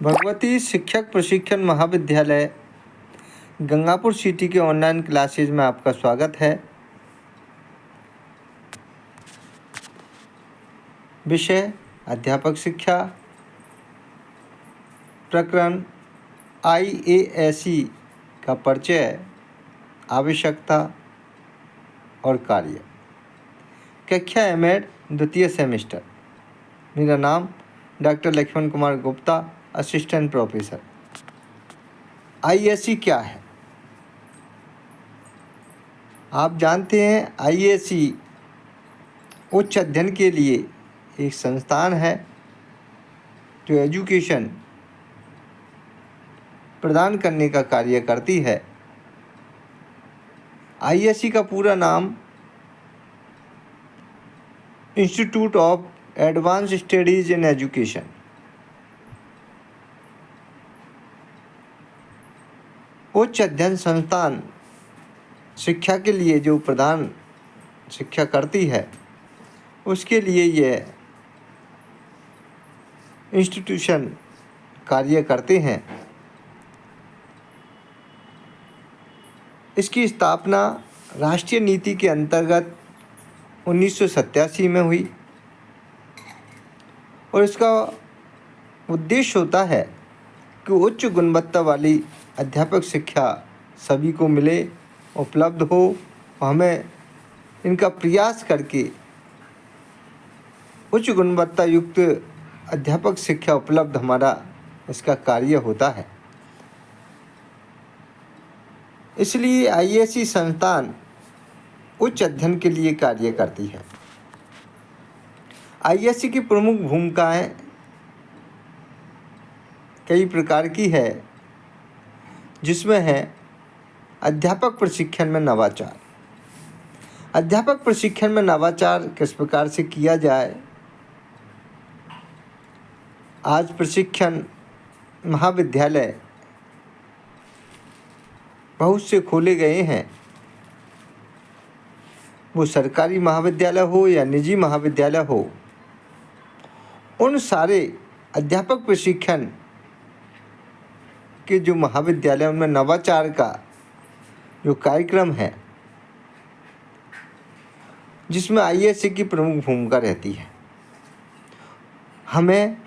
भगवती शिक्षक प्रशिक्षण महाविद्यालय गंगापुर सिटी के ऑनलाइन क्लासेज में आपका स्वागत है। विषय अध्यापक शिक्षा, प्रकरण IASE का परिचय, आवश्यकता और कार्य। कक्षा एमएड द्वितीय सेमेस्टर। मेरा नाम doctor Lakshman Kumar Gupta, assistant professor. IASE क्या है? आप जानते हैं IASE उच्च अध्ययन के लिए एक संस्थान है जो एजुकेशन प्रदान करने का कार्य करती है। IASE का पूरा नाम institute of advance studies in education. उच्च अध्ययन संस्थान शिक्षा के लिए जो प्रदान शिक्षा करती है, उसके लिए यह इंस्टीट्यूशन कार्य करते हैं। इसकी स्थापना राष्ट्रीय नीति के अंतर्गत 1987 में हुई और इसका उद्देश्य होता है कि उच्च गुणवत्ता वाली अध्यापक शिक्षा सभी को मिले, उपलब्ध हो। हमें इनका प्रयास करके उच्च गुणवत्ता युक्त अध्यापक शिक्षा उपलब्ध हमारा इसका कार्य होता है। इसलिए IASE संस्थान उच्च अध्ययन के लिए कार्य करती है। IASE की प्रमुख भूमिकाएं कई प्रकार की है, जिसमें है अध्यापक प्रशिक्षण में नवाचार। अध्यापक प्रशिक्षण में नवाचार किस प्रकार से किया जाए? आज प्रशिक्षण महाविद्यालय बहुत से खोले गए हैं, वो सरकारी महाविद्यालय हो या निजी महाविद्यालय हो। उन सारे अध्यापक प्रशिक्षण के जो महाविद्यालय, उनमें नवाचार का जो कार्यक्रम है, जिसमें IASE की प्रमुख भूमिका रहती है। हमें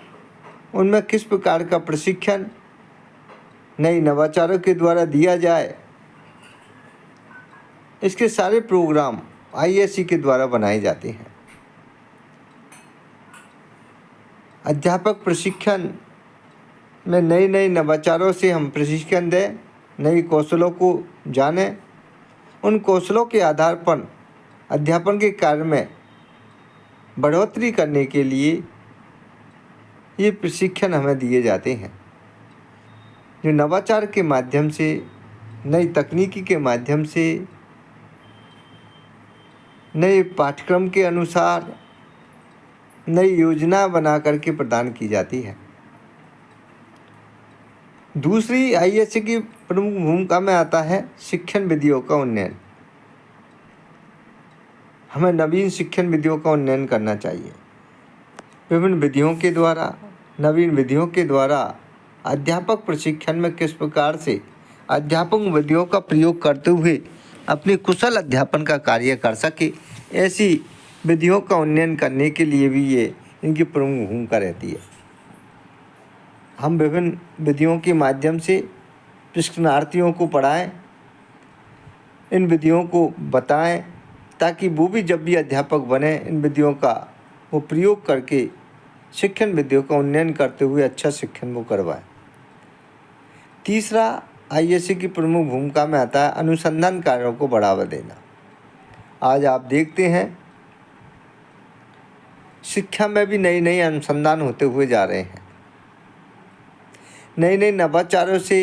उनमें किस प्रकार का प्रशिक्षण नई नवाचारों के द्वारा दिया जाए, इसके सारे प्रोग्राम IASE के द्वारा बनाए जाते हैं। अध्यापक प्रशिक्षण में नए नए नवाचारों से हम प्रशिक्षण दें, नई कौशलों को जानें। उन कौशलों के आधार पर अध्यापन के कार्य में बढ़ोतरी करने के लिए ये प्रशिक्षण हमें दिए जाते हैं, जो नवाचार के माध्यम से, नई तकनीकी के माध्यम से, नए पाठ्यक्रम के अनुसार नई योजना बना करके प्रदान की जाती है। दूसरी IASE की प्रमुख भूमिका में आता है शिक्षण विधियों का उन्नयन। हमें नवीन शिक्षण विधियों का उन्नयन करना चाहिए। विभिन्न विधियों के द्वारा, नवीन विधियों के द्वारा अध्यापक प्रशिक्षण में किस प्रकार से अध्यापक विधियों का प्रयोग करते हुए अपने कुशल अध्यापन का कार्य कर सके, ऐसी विधियों का उन्नयन करने के लिए भी ये इनकी प्रमुख भूमिका रहती है। हम विभिन्न विधियों के माध्यम से प्रशिक्षणार्थियों को पढ़ाएं, इन विधियों को बताएं, ताकि वो भी जब भी अध्यापक बने, इन विधियों का वो प्रयोग करके शिक्षण विधियों का उन्नयन करते हुए अच्छा शिक्षण वो करवाएं। तीसरा IASE की प्रमुख भूमिका में आता है अनुसंधान कार्यों को बढ़ावा देना। आज आप देखते हैं शिक्षा में भी नई नई अनुसंधान होते हुए जा रहे हैं। नए नए नवाचारों से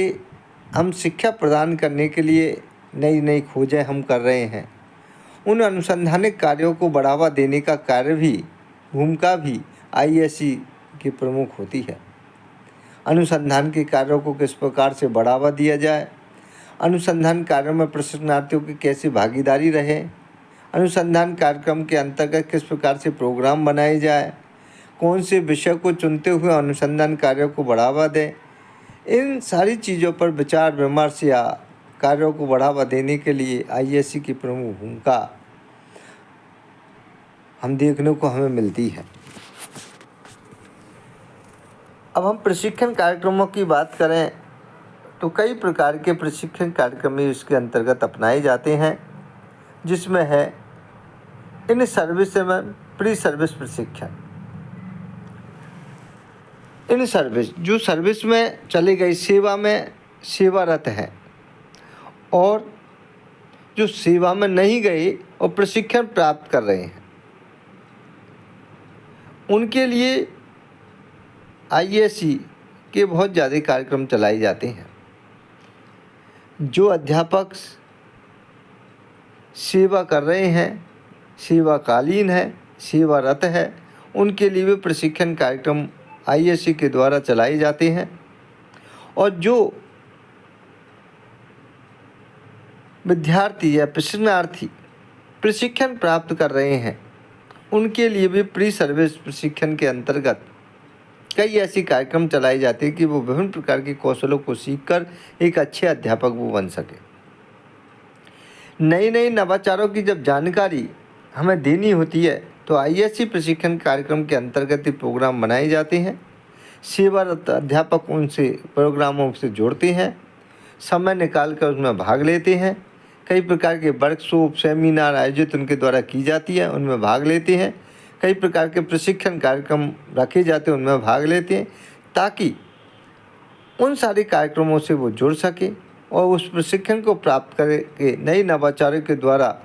हम शिक्षा प्रदान करने के लिए नई नई खोजें हम कर रहे हैं। उन अनुसंधानिक कार्यों को बढ़ावा देने का कार्य भी, भूमिका भी IASE की प्रमुख होती है। अनुसंधान के कार्यों को किस प्रकार से बढ़ावा दिया जाए, अनुसंधान कार्यों में प्रशिक्षणार्थियों की कैसे भागीदारी रहे, अनुसंधान कार्यक्रम के अंतर्गत किस प्रकार से प्रोग्राम बनाए जाए, कौन से विषय को चुनते हुए अनुसंधान कार्यों को बढ़ावा दें। इन सारी चीज़ों पर विचार विमर्श या कार्यों को बढ़ावा देने के लिए आईएससी की प्रमुख भूमिका हम देखने को हमें मिलती है। अब हम प्रशिक्षण कार्यक्रमों की बात करें तो कई प्रकार के प्रशिक्षण कार्यक्रम इसके अंतर्गत अपनाए जाते हैं, जिसमें है इन सर्विस में प्री सर्विस प्रशिक्षण। इन सर्विस जो सर्विस में चली गई, सेवा में सेवारत है, और जो सेवा में नहीं गए और प्रशिक्षण प्राप्त कर रहे हैं, उनके लिए आईएससी के बहुत ज़्यादा कार्यक्रम चलाए जाते हैं। जो अध्यापक सेवा कर रहे हैं, सेवाकालीन है, सेवारत है, उनके लिए भी प्रशिक्षण कार्यक्रम आईएससी के द्वारा चलाए जाते हैं। और जो विद्यार्थी या प्रशिक्षणार्थी प्रशिक्षण प्राप्त कर रहे हैं, उनके लिए भी प्री सर्विस प्रशिक्षण के अंतर्गत कई ऐसी कार्यक्रम चलाए जाते हैं कि वो विभिन्न प्रकार के कौशलों को सीखकर एक अच्छे अध्यापक वो बन सके। नई नई नवाचारों की जब जानकारी हमें देनी होती है तो आईएससी प्रशिक्षण कार्यक्रम के अंतर्गत ही प्रोग्राम बनाए जाते हैं। सेवारत अध्यापक उनसे प्रोग्रामों से जोड़ते हैं, समय निकाल कर उसमें भाग लेते हैं। कई प्रकार के वर्कशॉप सेमिनार आयोजित उनके द्वारा की जाती है, उनमें भाग लेते हैं। कई प्रकार के प्रशिक्षण कार्यक्रम रखे जाते हैं, उनमें भाग लेते हैं, ताकि उन सारे कार्यक्रमों से वो जुड़ सके और उस प्रशिक्षण को प्राप्त करके नई नवाचारों के द्वारा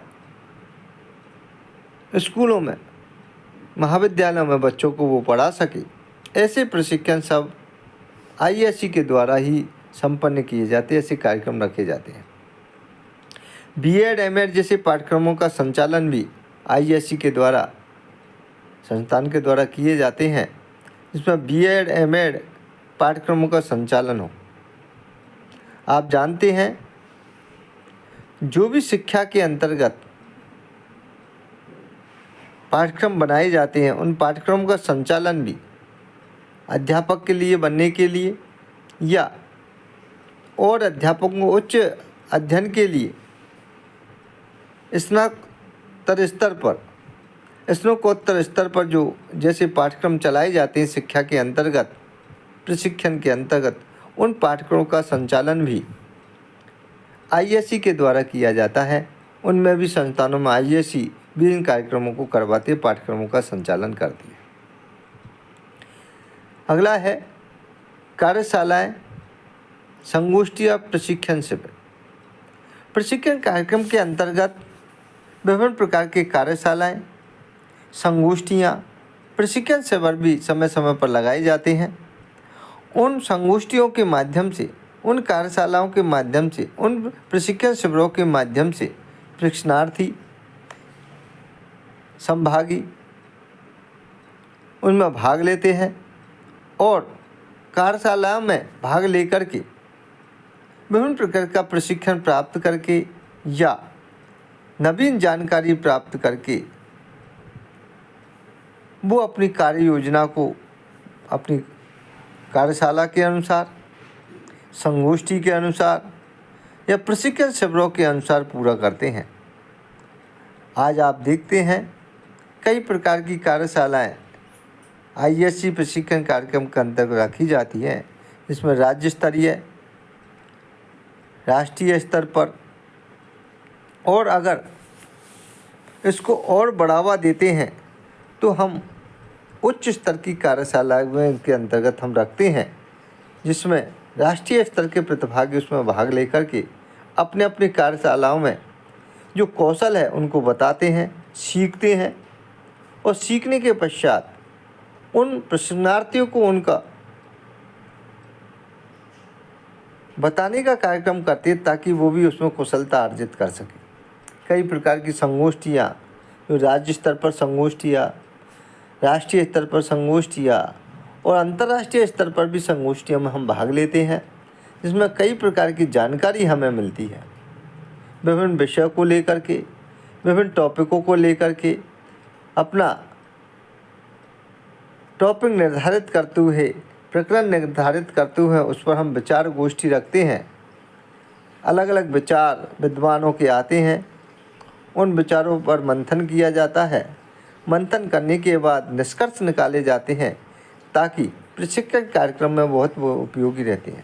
स्कूलों में, महाविद्यालयों में बच्चों को वो पढ़ा सके। ऐसे प्रशिक्षण सब आईएससी के द्वारा ही संपन्न किए जाते हैं, ऐसे कार्यक्रम रखे जाते हैं। बीएड एमएड जैसे पाठ्यक्रमों का संचालन भी आईएससी के द्वारा, संस्थान के द्वारा किए जाते हैं, जिसमें बीएड एमएड पाठ्यक्रमों का संचालन हो। आप जानते हैं, जो भी शिक्षा के अंतर्गत पाठ्यक्रम बनाए जाते हैं, उन पाठ्यक्रमों का संचालन भी अध्यापक के लिए बनने के लिए या और अध्यापकों को उच्च अध्ययन के लिए स्नातकोत्तर स्तर पर जो जैसे पाठ्यक्रम चलाए जाते हैं शिक्षा के अंतर्गत, प्रशिक्षण के अंतर्गत, उन पाठ्यक्रमों का संचालन भी आईएससी के द्वारा किया जाता है। उनमें भी संस्थानों में आईएससी भी इन कार्यक्रमों को करवाते, पाठ्यक्रमों का संचालन करती है। अगला है कार्यशालाएं, संगोष्ठी या प्रशिक्षण शिविर। प्रशिक्षण कार्यक्रम के अंतर्गत विभिन्न प्रकार के कार्यशालाएं, संगोष्ठियाँ, प्रशिक्षण शिविर भी समय समय पर लगाए जाते हैं। उन संगोष्ठियों के माध्यम से, उन कार्यशालाओं के माध्यम से, उन प्रशिक्षण शिविरों के माध्यम से प्रशिक्षणार्थी, संभागी उनमें भाग लेते हैं और कार्यशाला में भाग लेकर के विभिन्न प्रकार का प्रशिक्षण प्राप्त करके या नवीन जानकारी प्राप्त करके वो अपनी कार्य योजना को अपनी कार्यशाला के अनुसार, संगोष्ठी के अनुसार या प्रशिक्षण शिविरों के अनुसार पूरा करते हैं। आज आप देखते हैं कई प्रकार की कार्यशालाएं आईएससी प्रशिक्षण कार्यक्रम के अंतर्गत रखी जाती है, जिसमें राज्य स्तरीय, राष्ट्रीय स्तर पर, और अगर इसको और बढ़ावा देते हैं तो हम उच्च स्तर की कार्यशालाएं के अंतर्गत हम रखते हैं, जिसमें राष्ट्रीय स्तर के प्रतिभागी उसमें भाग लेकर के अपने अपनी कार्यशालाओं में जो कौशल है उनको बताते हैं, सीखते हैं, और सीखने के पश्चात उन प्रशिक्षणार्थियों को उनका बताने का कार्यक्रम करते हैं, ताकि वो भी उसमें कुशलता अर्जित कर सके। कई प्रकार की संगोष्ठियाँ, जो राज्य स्तर पर संगोष्ठियाँ, राष्ट्रीय स्तर पर संगोष्ठियाँ और अंतर्राष्ट्रीय स्तर पर भी संगोष्ठियों में हम भाग लेते हैं, जिसमें कई प्रकार की जानकारी हमें मिलती है। विभिन्न विषयों को लेकर के, विभिन्न टॉपिकों को लेकर के अपना टॉपिक निर्धारित करते हुए, प्रकरण निर्धारित करते हुए उस पर हम विचार गोष्ठी रखते हैं। अलग अलग विचार विद्वानों के आते हैं, उन विचारों पर मंथन किया जाता है। मंथन करने के बाद निष्कर्ष निकाले जाते हैं ताकि प्रशिक्षण कार्यक्रम में बहुत वो उपयोगी रहते हैं।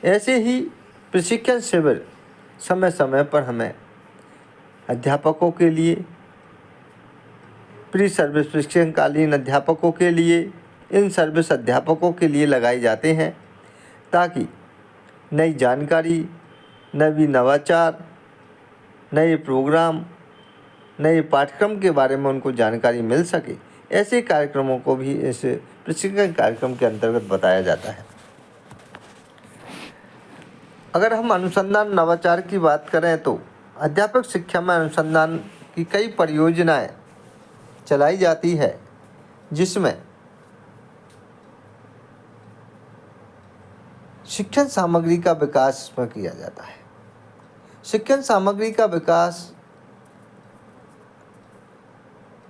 ऐसे ही प्रशिक्षण शिविर समय समय पर हमें अध्यापकों के लिए, प्री सर्विस प्रशिक्षणकालीन अध्यापकों के लिए, इन सर्विस अध्यापकों के लिए लगाए जाते हैं ताकि नई जानकारी, नवी नवाचार, नए प्रोग्राम, नए पाठ्यक्रम के बारे में उनको जानकारी मिल सके। ऐसे कार्यक्रमों को भी इस प्रशिक्षण कार्यक्रम के अंतर्गत बताया जाता है। अगर हम अनुसंधान नवाचार की बात करें तो अध्यापक शिक्षा में अनुसंधान की कई परियोजनाएं चलाई जाती है, जिसमें शिक्षण सामग्री का विकास में किया जाता है। शिक्षण सामग्री का विकास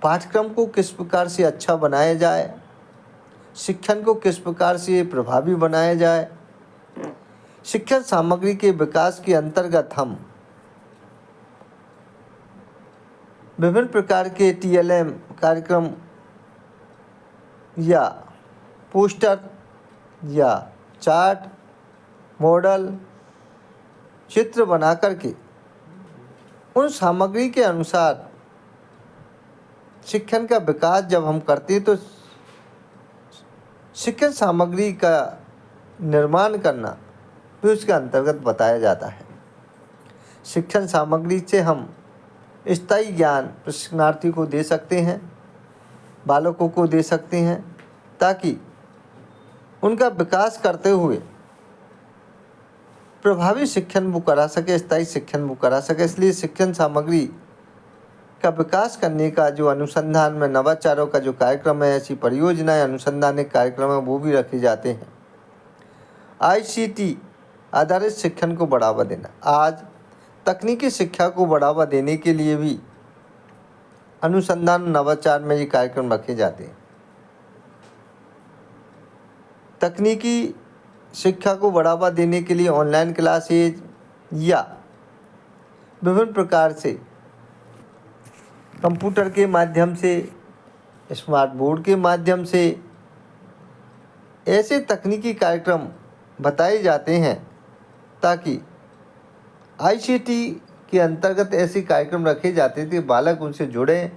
पाठ्यक्रम को किस प्रकार से अच्छा बनाया जाए, शिक्षण को किस प्रकार से प्रभावी बनाया जाए। शिक्षण सामग्री के विकास के अंतर्गत हम विभिन्न प्रकार के TLM कार्यक्रम या पोस्टर या चार्ट, मॉडल, चित्र बना करके उन सामग्री के अनुसार शिक्षण का विकास जब हम करते हैं तो शिक्षण सामग्री का निर्माण करना भी उसके अंतर्गत बताया जाता है। शिक्षण सामग्री से हम स्थायी ज्ञान प्रशिक्षणार्थी को दे सकते हैं, बालकों को दे सकते हैं, ताकि उनका विकास करते हुए प्रभावी शिक्षण वो करा सके, स्थायी शिक्षण वो करा सके। इसलिए शिक्षण सामग्री का विकास करने का जो अनुसंधान में नवाचारों का जो कार्यक्रम है, ऐसी परियोजनाएं, अनुसंधानिक कार्यक्रम है, वो भी रखे जाते हैं। ICT आधारित शिक्षण को बढ़ावा देना। आज तकनीकी शिक्षा को बढ़ावा देने के लिए भी अनुसंधान नवाचार में ये कार्यक्रम रखे जाते हैं। तकनीकी शिक्षा को बढ़ावा देने के लिए ऑनलाइन क्लासेज या विभिन्न प्रकार से कंप्यूटर के माध्यम से, स्मार्ट बोर्ड के माध्यम से ऐसे तकनीकी कार्यक्रम बताए जाते हैं ताकि ICT के अंतर्गत ऐसे कार्यक्रम रखे जाते थे, बालक उनसे जुड़े,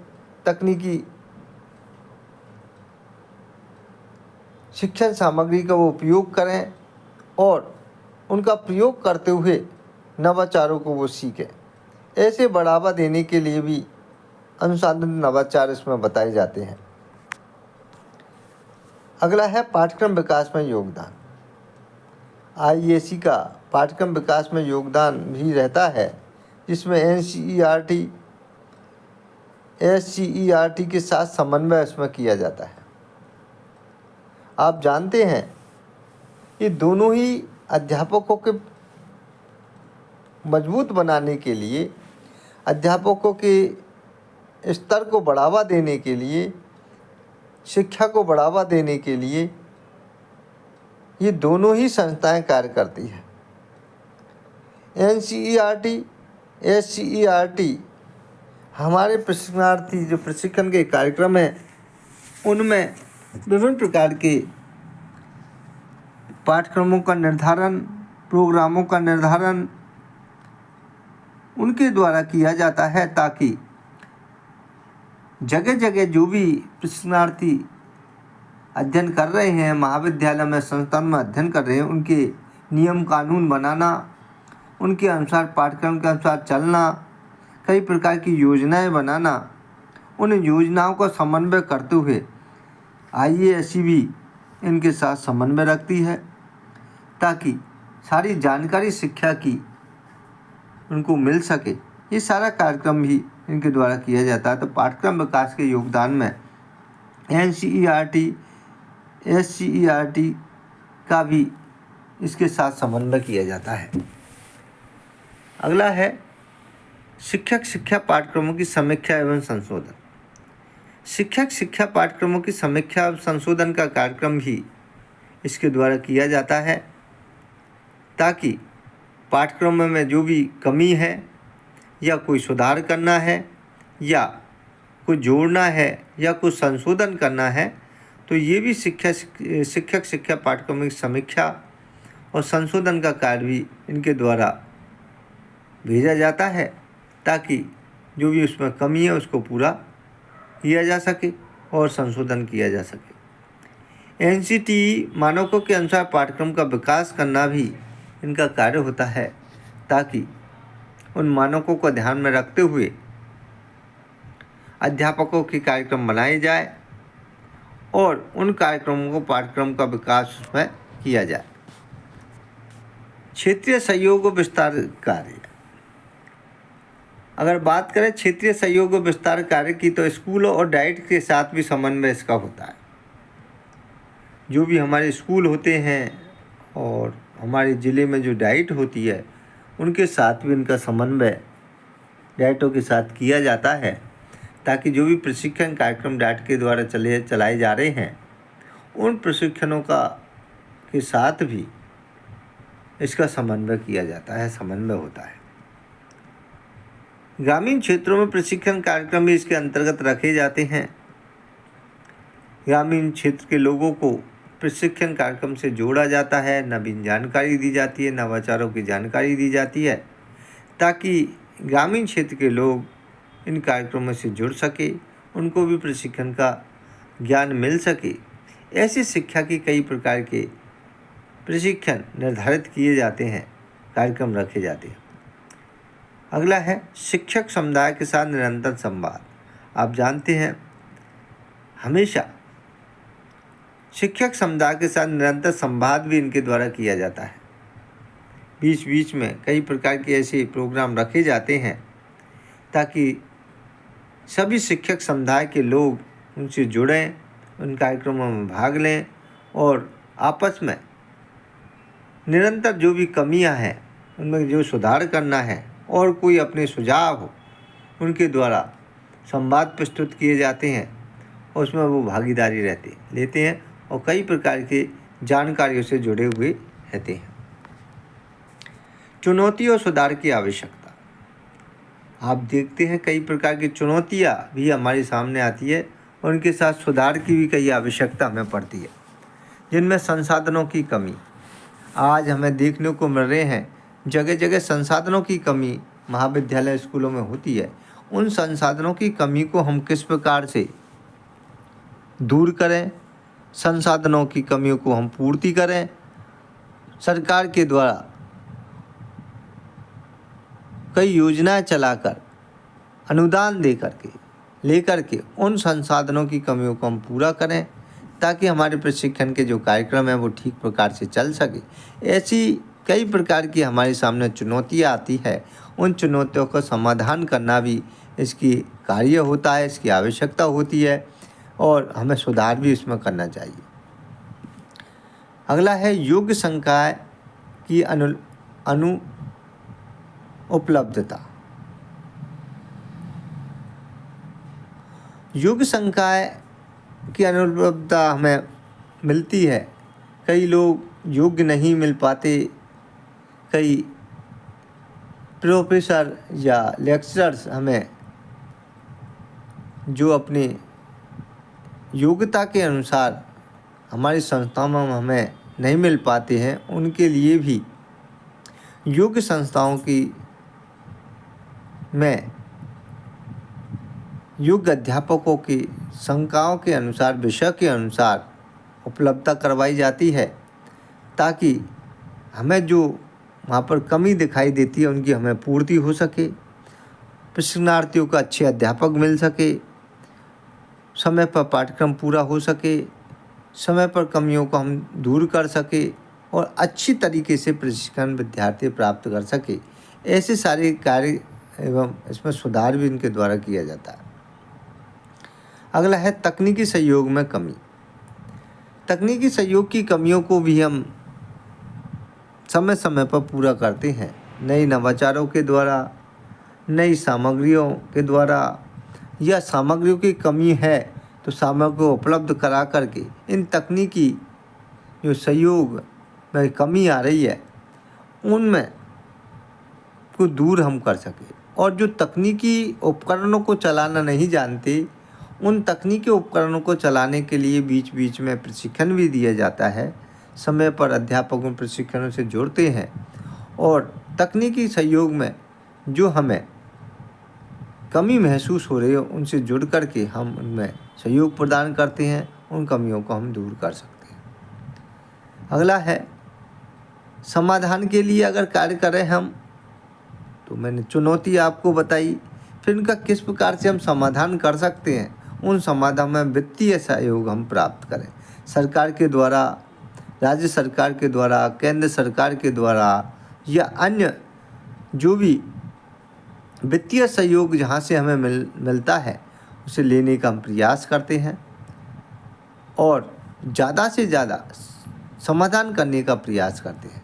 तकनीकी शिक्षण सामग्री का वो उपयोग करें और उनका प्रयोग करते हुए नवाचारों को वो सीखें। ऐसे बढ़ावा देने के लिए भी अनुसंधान नवाचार इसमें बताए जाते हैं। अगला है पाठ्यक्रम विकास में योगदान। IAC का पाठ्यक्रम विकास में योगदान भी रहता है, जिसमें NCERT, SCERT के साथ समन्वय इसमें किया जाता है। आप जानते हैं ये दोनों ही अध्यापकों के मजबूत बनाने के लिए, अध्यापकों के स्तर को बढ़ावा देने के लिए, शिक्षा को बढ़ावा देने के लिए ये दोनों ही संस्थाएं कार्य करती हैं। NCERT, SCERT हमारे प्रशिक्षणार्थी जो प्रशिक्षण के कार्यक्रम हैं उनमें विभिन्न प्रकार के पाठ्यक्रमों का निर्धारण, प्रोग्रामों का निर्धारण उनके द्वारा किया जाता है, ताकि जगह जगह जो भी प्रशिक्षणार्थी अध्ययन कर रहे हैं, महाविद्यालय में, संस्थान में अध्ययन कर रहे हैं, उनके नियम कानून बनाना, उनके अनुसार पाठ्यक्रम के अनुसार चलना, कई प्रकार की योजनाएं बनाना, उन योजनाओं का समन्वय करते हुए IASC भी इनके साथ समन्वय रखती है ताकि सारी जानकारी शिक्षा की उनको मिल सके। ये सारा कार्यक्रम भी इनके द्वारा किया जाता है। तो पाठ्यक्रम विकास के योगदान में NCERT, SCERT का भी इसके साथ समन्वय किया जाता है। अगला है शिक्षक शिक्षा पाठ्यक्रमों की समीक्षा एवं संशोधन। शिक्षक शिक्षा पाठ्यक्रमों की समीक्षा और संशोधन का कार्यक्रम भी इसके द्वारा किया जाता है, ताकि पाठ्यक्रम में जो भी कमी है या कोई सुधार करना है या कुछ जोड़ना है या कुछ संशोधन करना है, तो ये भी शिक्षक शिक्षा पाठ्यक्रमों की समीक्षा और संशोधन का कार्य भी इनके द्वारा भेजा जाता है, ताकि जो भी उसमें कमी है उसको पूरा किया जा सके और संशोधन किया जा सके। एनसीटीई मानकों के अनुसार पाठ्यक्रम का विकास करना भी इनका कार्य होता है, ताकि उन मानकों को ध्यान में रखते हुए अध्यापकों के कार्यक्रम बनाए जाए और उन कार्यक्रमों को पाठ्यक्रम का विकास उसमें किया जाए। क्षेत्रीय सहयोग और विस्तार कार्य, अगर बात करें क्षेत्रीय सहयोग और विस्तार कार्य की, तो स्कूलों और डाइट के साथ भी समन्वय इसका होता है। जो भी हमारे स्कूल होते हैं और हमारे ज़िले में जो डाइट होती है, उनके साथ भी इनका समन्वय डाइटों के साथ किया जाता है, ताकि जो भी प्रशिक्षण कार्यक्रम डाइट के द्वारा चलाए जा रहे हैं, उन प्रशिक्षणों के साथ भी इसका समन्वय किया जाता है, समन्वय होता है। ग्रामीण क्षेत्रों में प्रशिक्षण कार्यक्रम भी इसके अंतर्गत रखे जाते हैं। ग्रामीण क्षेत्र के लोगों को प्रशिक्षण कार्यक्रम से जोड़ा जाता है, नवीन जानकारी दी जाती है, नवाचारों की जानकारी दी जाती है, ताकि ग्रामीण क्षेत्र के लोग इन कार्यक्रमों से जुड़ सके, उनको भी प्रशिक्षण का ज्ञान मिल सके। ऐसी शिक्षा की कई प्रकार के प्रशिक्षण निर्धारित किए जाते हैं, कार्यक्रम रखे जाते हैं। अगला है शिक्षक समुदाय के साथ निरंतर संवाद। आप जानते हैं, हमेशा शिक्षक समुदाय के साथ निरंतर संवाद भी इनके द्वारा किया जाता है। बीच बीच में कई प्रकार के ऐसे प्रोग्राम रखे जाते हैं, ताकि सभी शिक्षक समुदाय के लोग उनसे जुड़ें, उन कार्यक्रमों में भाग लें और आपस में निरंतर जो भी कमियां हैं उनमें जो सुधार करना है और कोई अपने सुझाव हो, उनके द्वारा संवाद प्रस्तुत किए जाते हैं और उसमें वो भागीदारी लेते हैं और कई प्रकार के जानकारियों से जुड़े हुए रहते हैं। चुनौती और सुधार की आवश्यकता, आप देखते हैं कई प्रकार की चुनौतियाँ भी हमारे सामने आती है और उनके साथ सुधार की भी कई आवश्यकता हमें पड़ती है, जिनमें संसाधनों की कमी आज हमें देखने को मिल रहे हैं। जगह जगह संसाधनों की कमी महाविद्यालय स्कूलों में होती है। उन संसाधनों की कमी को हम किस प्रकार से दूर करें, संसाधनों की कमियों को हम पूर्ति करें, सरकार के द्वारा कई योजनाएं चलाकर अनुदान लेकर के उन संसाधनों की कमियों को हम पूरा करें, ताकि हमारे प्रशिक्षण के जो कार्यक्रम हैं वो ठीक प्रकार से चल सके। ऐसी कई प्रकार की हमारे सामने चुनौतियाँ आती है, उन चुनौतियों का समाधान करना भी इसकी कार्य होता है, इसकी आवश्यकता होती है और हमें सुधार भी इसमें करना चाहिए। अगला है योग्य संकाय की उपलब्धता। योग्य संकाय की अनुपलब्धता हमें मिलती है। कई लोग योग्य नहीं मिल पाते, कई प्रोफेसर या लेक्चरर्स हमें जो अपने योग्यता के अनुसार हमारी संस्थाओं में हमें नहीं मिल पाते हैं, उनके लिए भी योग्य संस्थाओं की में योग्य अध्यापकों की संकायों के अनुसार, विषय के अनुसार उपलब्धता करवाई जाती है, ताकि हमें जो वहाँ पर कमी दिखाई देती है उनकी हमें पूर्ति हो सके, प्रशिक्षणार्थियों को अच्छे अध्यापक मिल सके, समय पर पाठ्यक्रम पूरा हो सके, समय पर कमियों को हम दूर कर सके और अच्छी तरीके से प्रशिक्षण विद्यार्थी प्राप्त कर सके। ऐसे सारे कार्य एवं इसमें सुधार भी इनके द्वारा किया जाता है। अगला है तकनीकी सहयोग में कमी। तकनीकी सहयोग की कमियों को भी हम समय समय पर पूरा करते हैं। नई नवाचारों के द्वारा, नई सामग्रियों के द्वारा या सामग्रियों की कमी है तो सामग्री को उपलब्ध करा करके इन तकनीकी जो सहयोग में कमी आ रही है उनमें को दूर हम कर सकें। और जो तकनीकी उपकरणों को चलाना नहीं जानते उन तकनीकी उपकरणों को चलाने के लिए बीच बीच में प्रशिक्षण भी दिया जाता है। समय पर अध्यापकों प्रशिक्षणों से जोड़ते हैं और तकनीकी सहयोग में जो हमें कमी महसूस हो रही है उनसे जुड़ कर के हम उनमें सहयोग प्रदान करते हैं, उन कमियों को हम दूर कर सकते हैं। अगला है समाधान के लिए अगर कार्य करें हम, तो मैंने चुनौती आपको बताई, फिर उनका किस प्रकार से हम समाधान कर सकते हैं। उन समाधान में वित्तीय सहयोग हम प्राप्त करें, सरकार के द्वारा, राज्य सरकार के द्वारा, केंद्र सरकार के द्वारा या अन्य जो भी वित्तीय सहयोग जहाँ से हमें मिलता है उसे लेने का हम प्रयास करते हैं और ज़्यादा से ज़्यादा समाधान करने का प्रयास करते हैं।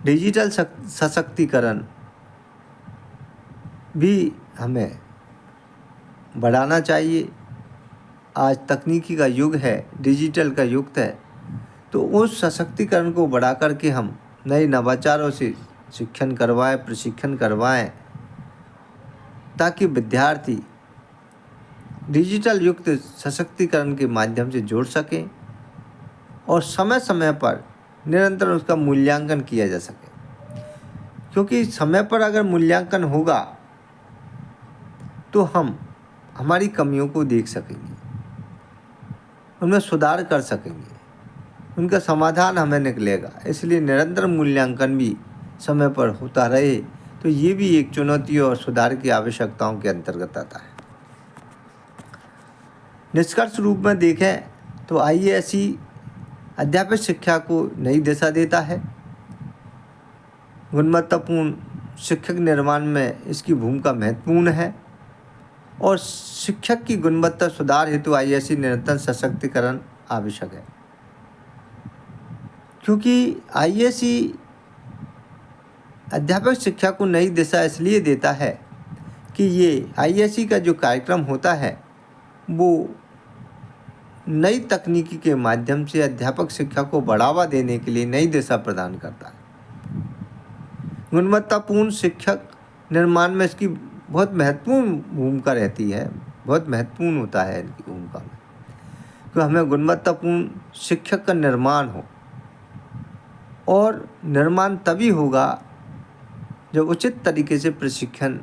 डिजिटल सशक्तिकरण भी हमें बढ़ाना चाहिए। आज तकनीकी का युग है, डिजिटल का युग है, तो उस सशक्तिकरण को बढ़ा करके हम नए नवाचारों से शिक्षण करवाएं, प्रशिक्षण करवाएं, ताकि विद्यार्थी डिजिटल युक्त सशक्तिकरण के माध्यम से जुड़ सकें और समय समय पर निरंतर उसका मूल्यांकन किया जा सके। क्योंकि समय पर अगर मूल्यांकन होगा तो हम हमारी कमियों को देख सकेंगे, उनमें सुधार कर सकेंगे, उनका समाधान हमें निकलेगा। इसलिए निरंतर मूल्यांकन भी समय पर होता रहे तो ये भी एक चुनौती और सुधार की आवश्यकताओं के अंतर्गत आता है। निष्कर्ष रूप में देखें तो IASE अध्यापक शिक्षा को नई दिशा देता है। गुणवत्तापूर्ण शिक्षक निर्माण में इसकी भूमिका महत्वपूर्ण है और शिक्षक की गुणवत्ता सुधार हेतु IASE निरंतर सशक्तिकरण आवश्यक है। क्योंकि IASE अध्यापक शिक्षा को नई दिशा इसलिए देता है कि ये IASE का जो कार्यक्रम होता है वो नई तकनीकी के माध्यम से अध्यापक शिक्षा को बढ़ावा देने के लिए नई दिशा प्रदान करता है। गुणवत्तापूर्ण शिक्षक निर्माण में इसकी बहुत महत्वपूर्ण भूमिका रहती है, बहुत महत्वपूर्ण होता है इनकी भूमिका में, कि हमें गुणवत्तापूर्ण शिक्षक का निर्माण हो। और निर्माण तभी होगा जब उचित तरीके से प्रशिक्षण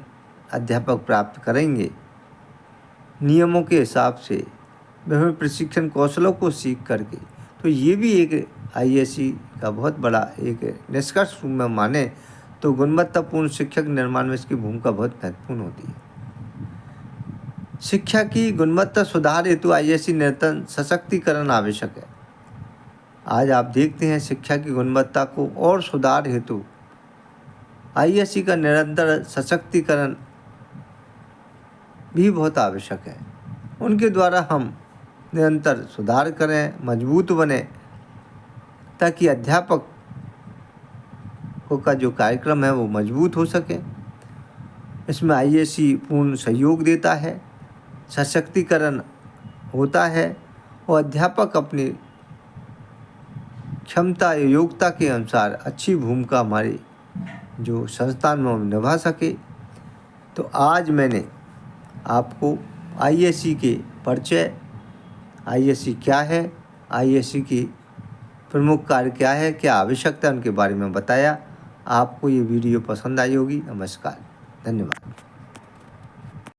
अध्यापक प्राप्त करेंगे, नियमों के हिसाब से विभिन्न प्रशिक्षण कौशलों को सीख करके। तो ये भी एक IASE का बहुत बड़ा एक निष्कर्ष रूप में माने तो गुणवत्तापूर्ण शिक्षक निर्माण में इसकी भूमिका बहुत महत्वपूर्ण होती है। शिक्षा की गुणवत्ता सुधार हेतु IASE निरंतर सशक्तिकरण आवश्यक है। आज आप देखते हैं शिक्षा की गुणवत्ता को और सुधार हेतु IASE का निरंतर सशक्तिकरण भी बहुत आवश्यक है। उनके द्वारा हम निरंतर सुधार करें, मजबूत बने, ताकि अध्यापक का जो कार्यक्रम है वो मजबूत हो सके। इसमें IASE पूर्ण सहयोग देता है, सशक्तिकरण होता है और अध्यापक अपनी क्षमता योग्यता के अनुसार अच्छी भूमिका हमारी जो संस्थान में निभा सके। तो आज मैंने आपको IASE के परिचय, IASE क्या है, IASE की प्रमुख कार्य क्या है, क्या आवश्यकता है, उनके बारे में बताया। आपको ये वीडियो पसंद आई होगी। नमस्कार, धन्यवाद।